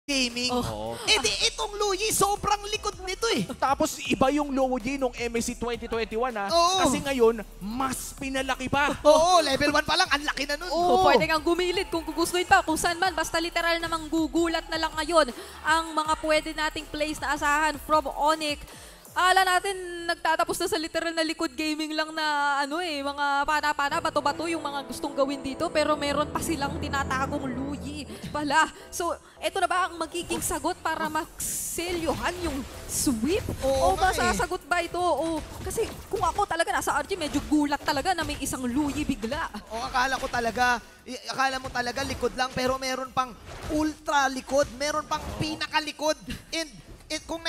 Gaming. Oo. Eh di itong Luyi, sobrang likod nito eh. Tapos iba yung Luyi nung MSC 2021 ha. Oo. Kasi ngayon, mas pinalaki pa. Oo, level 1 pa lang, ang laki na nun. Oo, pwede kang gumilid kung gugustuhin pa, kung saan man. Basta literal namang gugulat na lang ngayon ang mga pwede nating plays na asahan from Onyx. Akala natin nagtatapos na sa literal na likod gaming lang na mga pana-pana, bato-bato yung mga gustong gawin dito. Pero meron pa silang tinatagong Luyi pala. So, eto na ba ang magiging sagot para makselyuhan yung sweep? Oo O ba nga eh. sasagot ba ito? O, kasi kung ako talaga nasa RG, medyo gulat talaga na may isang Luyi bigla. O akala mo talaga likod lang, pero meron pang ultra likod, meron pang pinakalikod. And kung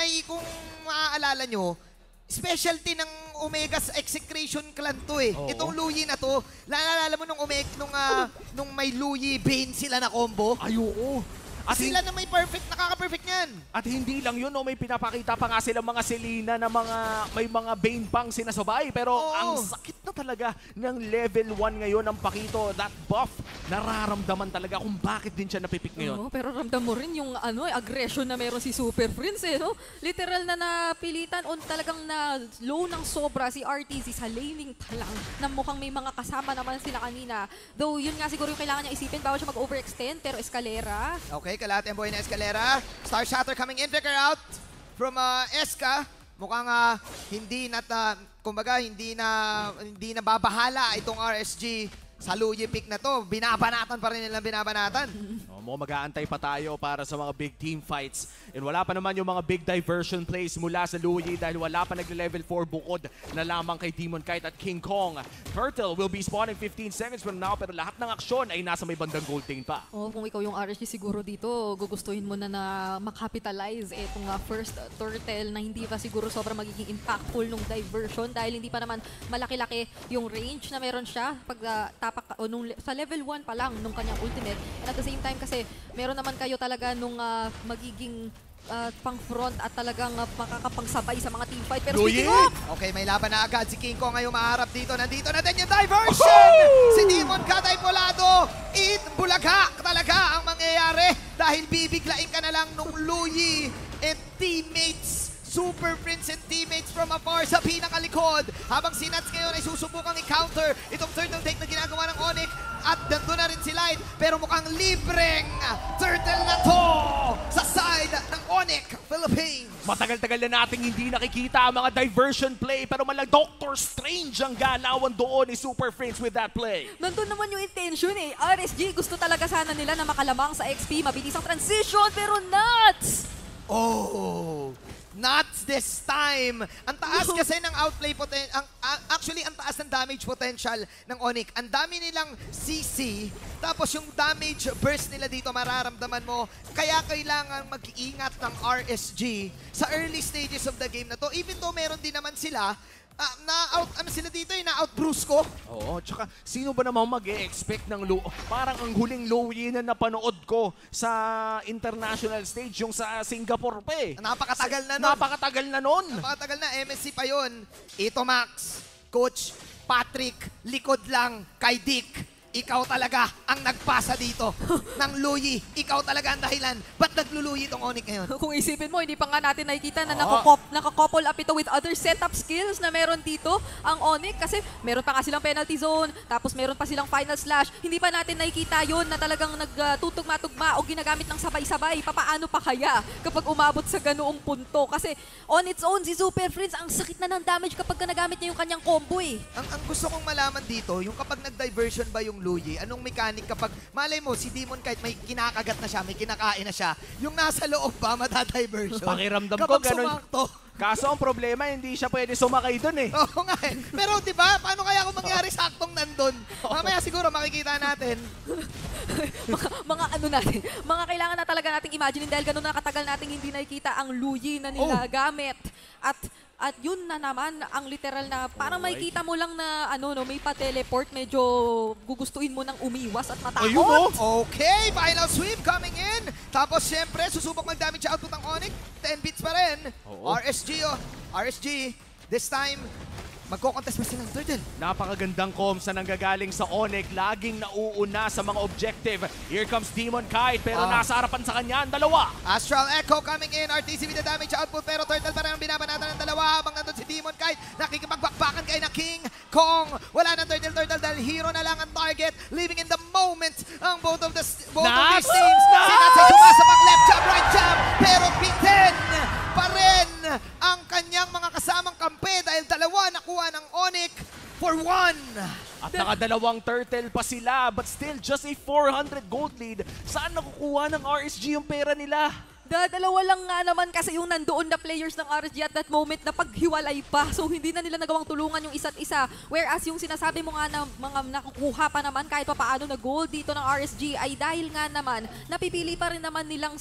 maaalala nyo, specialty ng Omega's Execration Clan to eh. Oo. Itong Luyi na to, naalala mo nung may Luyi Bane sila na combo? Ay, oo. At Sila na may nakaka-perfect niyan. At hindi lang yun, no, may pinapakita pa nga silang mga Selena na may mga Bane pang sinasabay. Pero Oo. ang sakit na talaga ng level 1 ngayon ng Pakito. That buff, nararamdaman talaga kung bakit din siya napipik ngayon. Oo, pero ramdam mo rin yung aggression na meron si Super Prince no? Literal na napilitan o talagang na low ng sobra si RTZ sa laning pa lang na mukhang may mga kasama naman sila kanina. Though yun nga siguro yung kailangan niya isipin, bawal siya mag-overextend, pero Escalera. Okay, kalahati ang buhay na Escalera. Star Shatter coming in, Vicar out from Eska. Mukhang hindi na babahala itong RSG sa Luyi pick na to. Binabanatan pa rin nilang binabanatan. Mag-aantay pa tayo para sa mga big team fights. And wala pa naman yung mga big diversion plays mula sa Luyi dahil wala pa nagle-level 4 bukod na lamang kay Demon Kite at King Kong. Turtle will be spawning 15 seconds from now pero lahat ng aksyon ay nasa may bandang gold lane pa. Kung ikaw yung RSG siguro dito, gugustuhin mo na makapitalize itong first Turtle na hindi pa siguro sobrang magiging impactful nung diversion dahil hindi pa naman malaki-laki yung range na meron siya pag sa level 1 pa lang nung kanyang ultimate. And at the same time kasi meron naman kayo talaga nung magiging pang-front at talagang makakapangsabay sa mga teamfight. Pero Luyi! speaking of, Okay, may laban na agad si King Kong ngayon maharap dito. Nandito na din yung diversion! Si Demon Katay Polado, bulaga talaga ang mangyayari dahil bibiglain ka na lang nung Luyi and teammates. Super Prince and teammates from afar sa pinakalikod. Habang si Nats ngayon ay susubukang i-counter itong turtle take na ginagawa ng Onyx. At nandun na rin si Light. Pero mukhang libreng turtle na to sa side ng Onyx Philippines. Matagal-tagal na nating hindi nakikita ang mga diversion play pero malang Doctor Strange ang galawan doon ni Super Prince with that play. nandun naman yung intention eh. RSG gusto talaga sana nila na makalamang sa XP, mabilis ang transition, pero nuts! Oh, not this time. Ang taas kasi ng outplay potential, actually ang taas ng damage potential ng Onyx. Ang dami nilang CC, tapos yung damage burst nila dito mararamdaman mo. Kaya kailangan mag-iingat ng RSG sa early stages of the game na to. Even though meron din naman sila, sila dito na-out Brusco. Oo, tsaka sino ba namang mag-e-expect ng parang ang huling Luyi na napanood ko sa international stage, yung sa Singapore pa eh. Napakatagal na nun. Napakatagal na nun. Napakatagal na, MSC pa yun. Ito Max, Coach Patrick, likod lang kay Dick. Ikaw talaga ang nagpasa dito ng Luyi. Ikaw talaga ang dahilan. Ba't nagluluyi itong Onyx ngayon? Kung isipin mo, hindi pa nga natin nakikita na nakakouple up ito with other setup skills na meron dito ang Onyx kasi meron pa nga silang penalty zone, tapos meron pa silang final slash. Hindi pa natin nakikita yun na talagang nagtutugma-tugma o ginagamit ng sabay-sabay. Papaano pa kaya kapag umabot sa ganoong punto? Kasi on its own, si Super Prince, ang sakit na ng damage kapag nagamit niya yung kanyang combo eh. Ang gusto kong malaman dito, yung kapag nag-diversion ba yung Luyi, anong mechanic kapag, malay mo, si Demon kahit may kinakagat na siya, may kinakain na siya, yung nasa loob ba, matadiversion? Pakiramdam ko, kapag ganun. sumakto. Kaso ang problema, hindi siya pwede sumakay dun eh. Oo nga eh. Pero di ba, paano kaya kung mangyari saktong nandun? Mamaya siguro makikita natin. mga natin, mga kailangan na talaga nating imagine dahil ganun na katagal nating hindi nakikita ang Luyi na nila gamit. At yun na naman ang literal na parang makikita mo lang na may pa-teleport, medyo gugustuhin mo nang umiwas at matakot. Ayun, Okay, final sweep coming in. Tapos syempre, susubok mag-damage output ang Onyx. 10 bits pa rin. Oo. RSG, this time, Magko-contest pa silang Turtle. Napakagandang comms na nanggagaling sa Onyx. Laging nauuna sa mga objective. Here comes Demon Kite, pero nasa harapan sa kanya ang dalawa. Astral Echo coming in. RTC with the damage output, pero Turtle pa rin ang binabanatan ng dalawa. Habang nandun si Demon Kite, nakikipagbakbakan kay na King Kong. Wala ng Turtle dahil hero na lang ang target. Living in the moment ang both of these teams. Si Nats ay sumasapak, left jab, right jab, pero bitin pa rin ang kanyang mga kasamang kampe dahil dalawa nakuha ng Onyx for 1. At nakadalawang turtle pa sila, but still just a 400 gold lead. Saan nakukuha ng RSG yung pera nila? Dalawa lang nga naman kasi yung nandoon na players ng RSG at that moment na paghiwalay pa. So hindi na nila nagawang tulungan yung isa't isa. Whereas yung sinasabi mo nga na mga nakukuha pa naman kahit pa paano na gold dito ng RSG ay dahil nga naman napipili pa rin naman nilang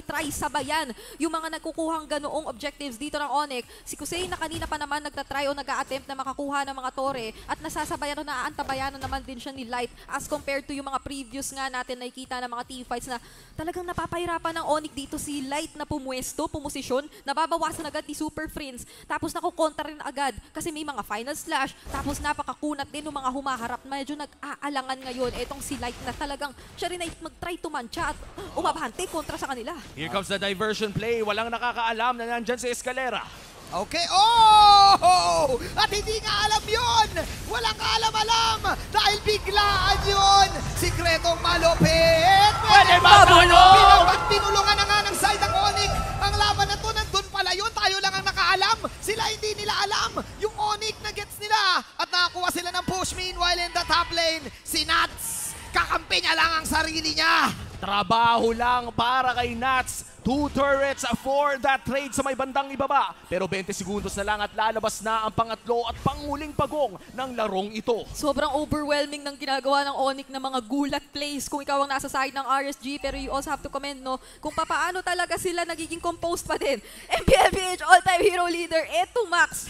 try sabayan yung mga nagkukuhang ganoong objectives dito ng Onyx. Si Kusei na kanina pa naman nagtatry o nag-a-attempt na makakuha ng mga tore at nasasabayan o naaantabayan naman din siya ni Light as compared to yung mga previous nga natin nakikita ng mga teamfights na talagang napapahirapan ng Onyx dito si Light na pumwesto, pumosisyon, nababawasan agad ni Super Friends. Tapos nakukontra rin agad kasi may mga final slash. Tapos napakakunat din ng mga humaharap. Medyo nag-aalangan ngayon. Etong si Light na talagang siya rin ay mag-try to mancha at umabante kontra sa kanila. Here comes the diversion play. Walang nakakaalam na nandyan si Escalera. Okay, oh! At hindi nga alam yun! Walang kaalam-alam! Dahil biglaan yun! Sikretong malupit! Pwede mabulong! Pinulungan na nga ng side ng Onyx! Ang laban na to, nandun pala yun! Tayo lang ang nakaalam! Sila hindi nila alam! Yung Onyx na gets nila! At nakakuha sila ng push. Meanwhile in the top lane, si Nats! Kakampi niya lang ang sarili niya! Trabaho lang para kay Nats. 2 turrets for that trade sa may bandang ibaba. Pero 20 segundos na lang at lalabas na ang pangatlo at panguling pagong ng larong ito. Sobrang overwhelming ng ginagawa ng Onyx na mga gulat plays kung ikaw ang nasa side ng RSG. Pero you also have to comment, no, kung paano talaga sila nagiging composed pa din. MPLPH all-time hero leader, eto Max.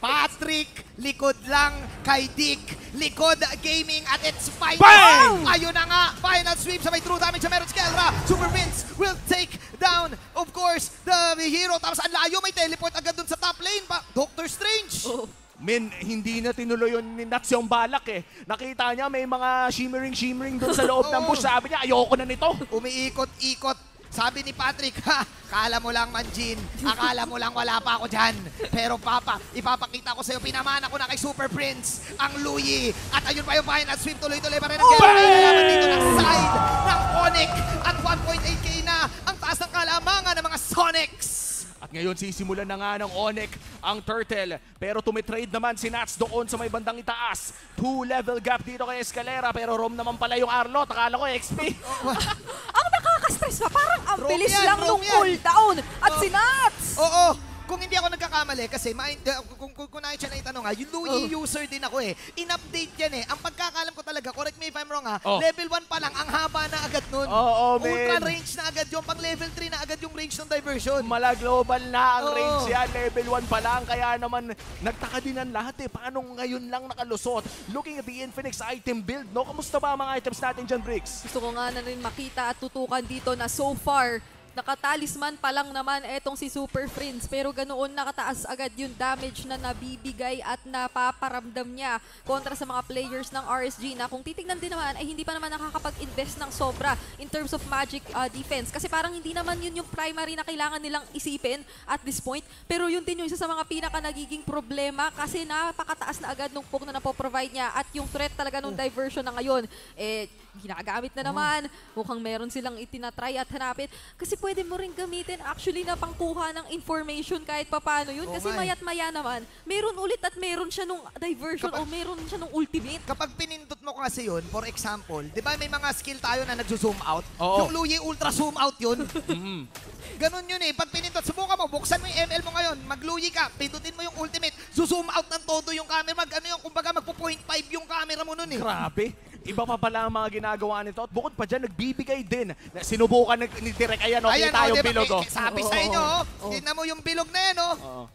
Patrick, likod lang kay Dick. Likod gaming at its final. Bang! Ayun na nga, final sweep sa may true damage sa Meron Skelra. Super Vince will take down, of course, the hero. Tapos ang layo, may teleport agad dun sa top lane. Doctor Strange. Min, hindi na tinuloy yun ni Nats yung balak eh. Nakita niya may mga shimmering dun sa loob ng bush. Sabi niya, ayoko na nito. Umiikot-ikot. Sabi ni Patrick, kala mo lang Manjin, akala mo lang wala pa ako dyan. Pero Papa, ipapakita ko sa'yo, pinamana ko na kay Super Prince, ang Luyi. At ayun pa yung final sweep, tuloy-tuloy pa rin ang game. Nalaman dito ng side ng Onyx. At 1.8k na ang taas ng kalamangan ng mga Sonics. At ngayon sisimulan na nga ng Onyx ang Turtle. Pero tumitrade naman si Nats doon sa may bandang itaas. 2-level gap dito kay Escalera. Pero Rom naman pala yung Arlo. Akala ko XP. Ang nakaka-stress pa, parang ang Roam bilis yan, lang roam nung yan. cooldown. At si Nats! Oo. Kung hindi ako nagkakamali, kasi kung nais siya na itanong yung Luyi user din ako eh. In-update yan eh. Ang pagkakalam ko talaga, correct me if I'm wrong level 1 pa lang, ang haba na agad nun. Ultra range na agad yung pang level 3 na agad yung range ng diversion. Mala global na ang range yan. Level 1 pa lang. Kaya naman, nagtaka din ang lahat eh. Paano ngayon lang nakalusot? Looking at the Infinix item build, no? Kamusta ba ang mga items natin dyan, Briggs? Gusto ko nga na rin makita at tutukan dito na so far, nakatalisman pa lang naman etong si Super Friends pero ganoon nakataas agad yung damage na nabibigay at napaparamdam niya kontra sa mga players ng RSG na kung titignan din naman ay hindi pa naman nakakapag-invest ng sobra in terms of magic defense kasi parang hindi naman yun yung primary na kailangan nilang isipin at this point pero yun din yung isa sa mga pinaka nagiging problema kasi napakataas na agad nung poke na napoprovide niya at yung threat talaga nung diversion na ngayon ginagamit na naman mukhang meron silang itinatry at hanapin kasi pwede mo rin gamitin actually na pangkuha ng information kahit papano yun. Kasi mayat-maya naman, meron ulit at meron siya nung diversion o meron siya nung ultimate. Kapag pinindot mo kasi yun, for example, di ba may mga skill tayo na nagzo-zoom out? Oo. Yung Luyi ultra zoom out yun. Ganun yun eh. Pag pinindot, subukan mo, buksan mo yung ML mo ngayon, mag-Luyi ka, pindutin mo yung ultimate, zoom out ng todo yung camera, kumbaga magpo-0.5 yung camera mo nun eh. Grabe. Iba pa pala ang mga ginagawa nito. At bukod pa dyan, nagbibigay din. Sinubukan ni Direk. Ayan, kita yung bilog. Sabi sa inyo, tignan mo yung bilog na yan,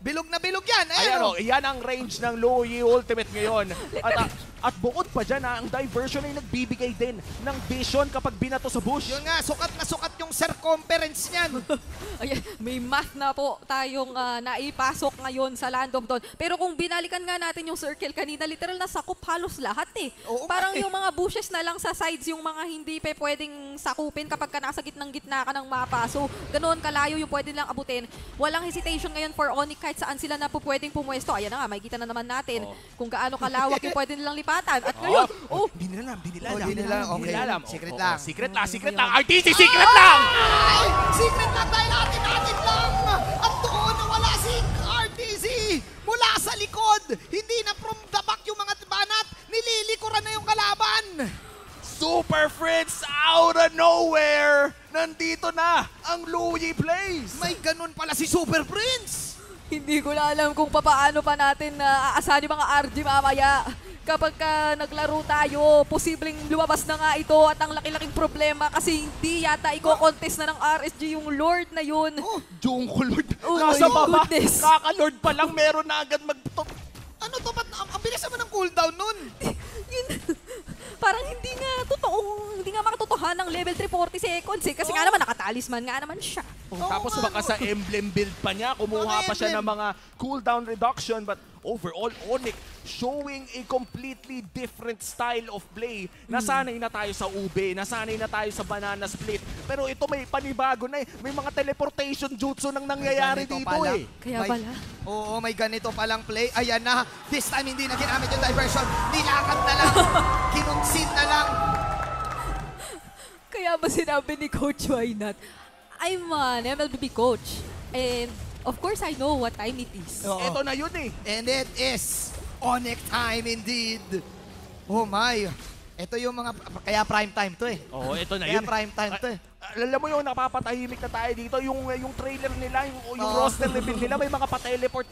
Bilog na bilog yan. Ayan, yan ang range ng Luyi Ultimate ngayon. At At bukod pa dyan, ang diversion ay nagbibigay din ng vision kapag binato sa bush. Yun nga, sukat na sukat yung circumference niyan. Ayan, may math na po tayong naipasok ngayon sa Land of Dawn. Pero kung binalikan nga natin yung circle kanina, literal na sakop halos lahat eh. Oo nga Parang eh. yung mga bushes na lang sa sides, yung mga hindi pa pwedeng sakupin kapag ka nasa gitna ka ng mapa. So, ganoon kalayo yung pwede lang abutin. Walang hesitation ngayon for Onyx kahit saan sila na po pwedeng pumwesto. Ayan na nga, makikita na naman natin kung gaano kalawak yung pwede nilang lipatan. At ngayon, Hindi nila alam. Hindi nila alam. Okay. Secret lang. Secret lang. RTC, secret lang! Ay! Secret lang dahil atin lang! At doon nawala si RTZ mula sa likod. Hindi na from the back yung mga banat. Nililikuran na yung kalaban. Super Friends out of nowhere! Nandito na ang Louie Plays! May ganun pala si Super Prince. hindi ko na alam kung paano pa natin aasahan yung mga RG mamaya. Kapag naglaro tayo, posibleng lumabas na nga ito at ang laki-laking problema kasi hindi yata i-contest na ng RSG yung Lord na yun. Jungle Lord! Oh Nasa my baba! goodness. Kaka-Lord pa lang meron na agad Ano to? Ba't ang bilis naman ng cooldown nun? Yun, parang hindi nga makatotohan ng level 3 40 seconds eh. Kasi nga naman nakatalisman nga naman siya. Tapos baka sa emblem build pa niya, kumuha Mga pa siya emblem. ng mga cooldown reduction. But overall, Onyx showing a completely different style of play. Nasanay na tayo sa ube, nasanay na tayo sa banana split. Pero ito may panibago na eh. May mga teleportation jutsu nang nangyayari Ganito dito pala. eh. Kaya pala. Oo, may ganito palang play. Ayan na. This time hindi na ginamit yung diversion. Nilakad na lang. Kinunsin na lang. Kaya ba sinabi ni Coach, why not? I'm an MLBB coach. And of course, I know what time it is. Oo. Ito na yun eh. And it is Onyx time indeed. Oh my. Ito yung mga, kaya prime time to eh. Oo, ito na Kaya yun. prime time to eh. Alam mo yung napapatahimik na tayo dito, yung trailer nila, yung Oo. roster level nila, may mga pa-teleport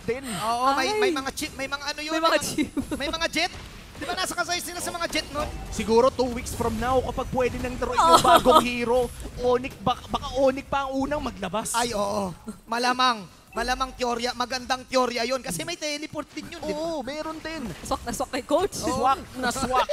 din. Oo, may Ay. mga chip, may mga ano yun. May mga chip. May mga jet. Di ba nasa kasay sila sa mga jet nun? Siguro 2 weeks from now, kapag pwede nang taruin yung bagong hero, Onyx, baka Onyx pa ang unang maglabas. Ay, oo. Malamang. Malamang teorya. Magandang teorya yun. Kasi may teleport din yun, di ba? Oo, meron din. Swak na swak kay Coach. Swak na swak.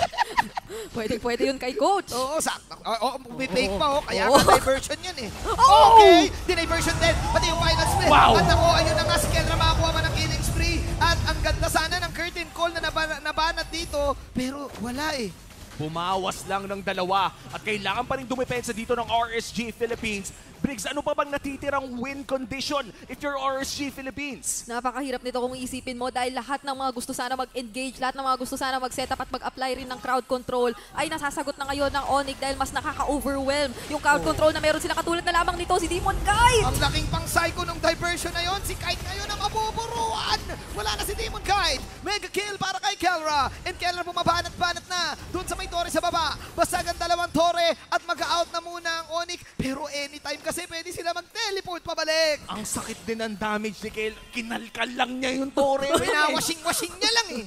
Pwede yun kay Coach. Oo, sakto. Oo, may fake pa, oh. Kaya Oo. nga diversion yan eh. Oh! Okay, diniversion din. Pati yung final split. Wow! At ako, ayun na nga, si Kendra makakuha man ng killing spree. At ang ganda sana ng curtain call na nabanat dito. Pero wala eh. Bumawas lang ng dalawa at kailangan pa rin dumepensa dito ng RSG Philippines. Briggs, ano pa bang natitirang win condition if you're RSG Philippines? Napakahirap nito kung iisipin mo dahil lahat ng mga gusto sana mag-engage, lahat ng mga gusto sana mag-setup at mag-apply rin ng crowd control ay nasasagot na ngayon ng Onyx dahil mas nakaka-overwhelm yung crowd control na meron sila katulad na lamang nito si Demon Guide. Ang laking pang-psycho ng diversion na yon. Si Kite ngayon ang mabuburuan. Wala na si Demon Kite. Mega kill para kay Kelra. And Kelra bumabanat-banat na dun sa may tore sa baba. Basag ang dalawang tore at mag-out na muna ang Onyx. Pero anytime kasi pwede sila mag-teleport pabalik. Ang sakit din ng damage ni Kel. Kinalkal lang niya yung tore. Pinawashing-washing niya lang eh.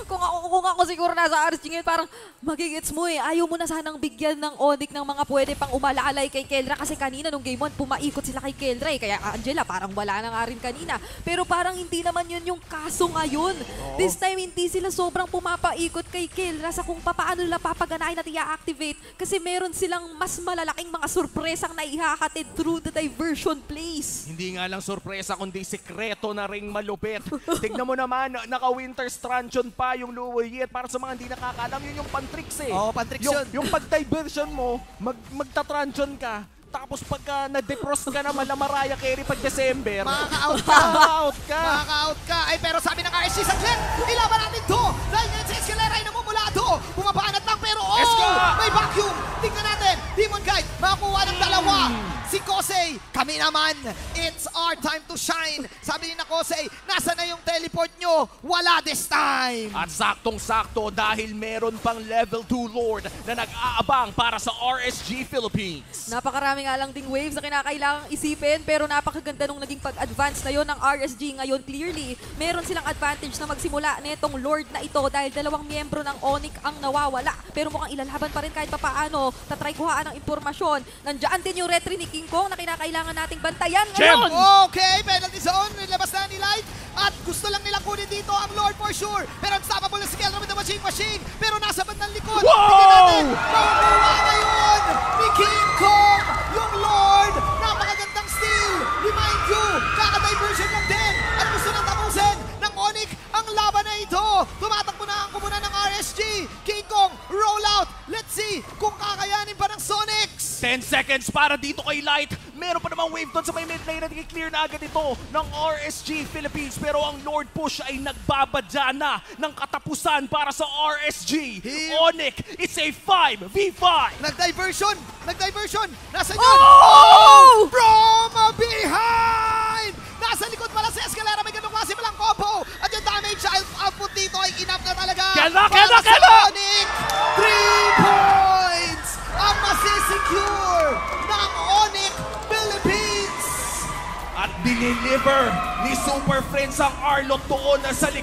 Kung ako siguro nasa RSG ngayon, parang magigits mo eh. Ayaw mo na sanang bigyan ng Onyx ng mga pwede pang umalalay kay Kelra kasi kanina nung game 1, pumaikot sila kay Kelra eh. Kaya Angela, parang wala na nga rin kanina. Pero parang hindi naman yun yung kaso ngayon. This time, hindi sila sobrang pumapaikot kay Kelra sa kung paano nila papaganahin at i-activate kasi meron silang mas malalaking mga surpresang naihahatid through the diversion plays. Hindi nga lang sorpresa kundi sekreto na ring malupit. Tignan mo naman, naka-winter stranchion pa yung Louie. Para sa mga hindi nakakalam, yun yung pantricks eh. Oo, pantricks yun. Yung pag-diversion mo, magta-transion ka. Tapos pagka na-defrost ka naman na Mariah Carey pag December, Makaka-out ka. makaka-out ka. Makaka-out ka. Ay, pero sabi ng RSG sa Glenn, ilaban natin to. Dahil ngayon si Escalera ay namumulado. Bumabanat lang pero Eska! may vacuum. Tingnan natin. Demon Guide, makakuha ng dalawa. Si Kosei, kami naman. It's our time to shine. Sabi ni na Kosei, nasa na yung teleport nyo? Wala this time. At saktong-sakto dahil meron pang level 2 Lord na nag-aabang para sa RSG Philippines. Napakarami nga lang ding waves na kinakailangang isipin pero napakaganda nung naging pag-advance na yon ng RSG ngayon. Clearly, meron silang advantage na magsimula nitong Lord na ito dahil dalawang miyembro ng Onyx ang nawawala. Pero mukhang ilalaban pa rin kahit papaano. Tatry kuhaan ng impormasyon. Nandiyan din yung retry ni King Kong. na kinakailangan nating bantayan Gem! ngayon. Okay, penalty zone. Nilabas na ni Light. At gusto lang nilang kunin dito ang Lord for sure. Pero unstoppable na si Kelra with the machine. Pero nasa bandang likod. Wow! Tingnan natin. Makukuha ngayon ni King Kong yung Lord. Napakagandang steal. Remind you, kaka-diversion lang din. At gusto na tapusin ng Onyx ang laban na ito. Tumatakbo na ang kumunan ng RSG. King Kong, roll out. Let's see kung kakayanin pa ng Sonics. 10 seconds para dito kay Light. Meron pa namang wave doon sa may mid lane at i-clear na agad ito ng RSG Philippines. Pero ang Lord Push ay nagbabadya na ng katapusan para sa RSG. Onyx, it's a 5v5. Nag-diversion! Nasa yun! Oh! From behind! Nasa likod pala si Escalera. May ganung klase palang combo. At yung damage output dito ay enough na talaga. Kela! Para sa Onyx! 3 points ang masisecure ng Onyx Philippines! At diniliver ni Super Friends ang Arlot doon sa likod.